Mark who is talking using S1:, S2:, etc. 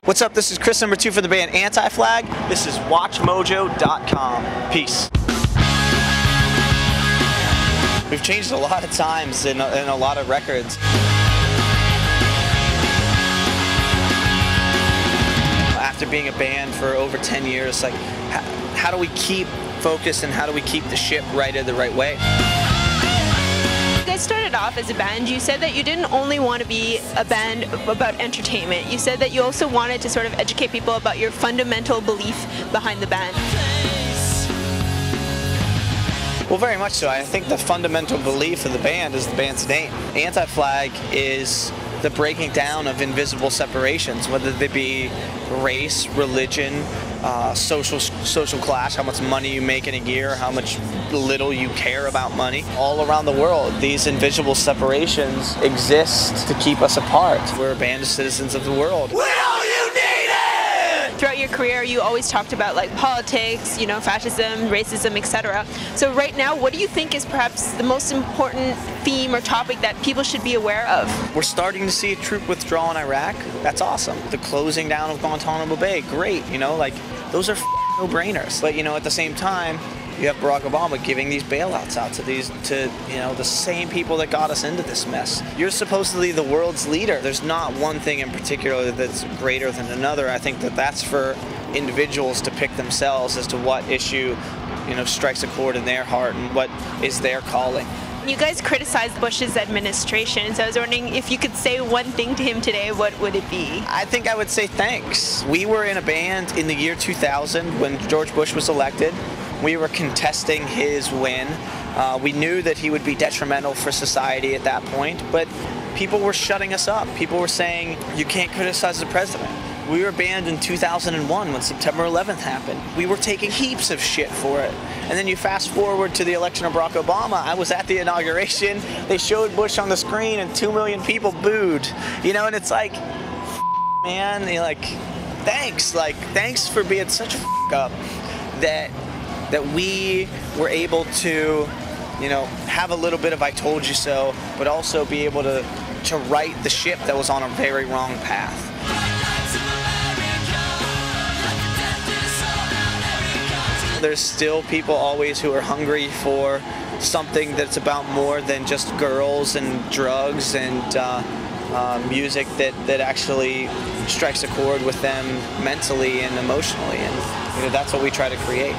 S1: What's up? This is Chris #2 for the band Anti-Flag. This is WatchMojo.com. Peace. We've changed a lot of times in a lot of records. After being a band for over 10 years, like, how do we keep focused and how do we keep the ship righted the right way?
S2: You guys started off as a band. You said that you didn't only want to be a band about entertainment. You said that you also wanted to sort of educate people about your fundamental belief behind the band.
S1: Well, very much so. I think the fundamental belief of the band is the band's name. Anti-Flag is the breaking down of invisible separations, whether they be race, religion, social class, how much money you make in a year, how much little you care about money. All around the world, these invisible separations exist to keep us apart. We're a band of citizens of the world. We're all united!
S2: Throughout your career, you always talked about like politics, you know, fascism, racism, etc. So right now, what do you think is perhaps the most important theme or topic that people should be aware of?
S1: We're starting to see a troop withdrawal in Iraq. That's awesome. The closing down of Guantanamo Bay, great. You know, like, those are no-brainers. But, you know, at the same time, you have Barack Obama giving these bailouts out to you know, the same people that got us into this mess. You're supposedly the world's leader. There's not one thing in particular that's greater than another. I think that that's for individuals to pick themselves as to what issue, you know, strikes a chord in their heart and what is their calling.
S2: You guys criticized Bush's administration, so I was wondering if you could say one thing to him today, what would it be?
S1: I think I would say thanks. We were in a band in the year 2000 when George Bush was elected. We were contesting his win. We knew that he would be detrimental for society at that point, but people were shutting us up. People were saying, you can't criticize the president. We were banned in 2001 when September 11th happened. We were taking heaps of shit for it. And then you fast forward to the election of Barack Obama. I was at the inauguration. They showed Bush on the screen and 2 million people booed. You know, and it's like, man, you're like, thanks. Like, thanks for being such a up that we were able to, you know, have a little bit of I told you so, but also be able to right the ship that was on a very wrong path. There's still people always who are hungry for something that's about more than just girls and drugs and music that actually strikes a chord with them mentally and emotionally, and you know, that's what we try to create.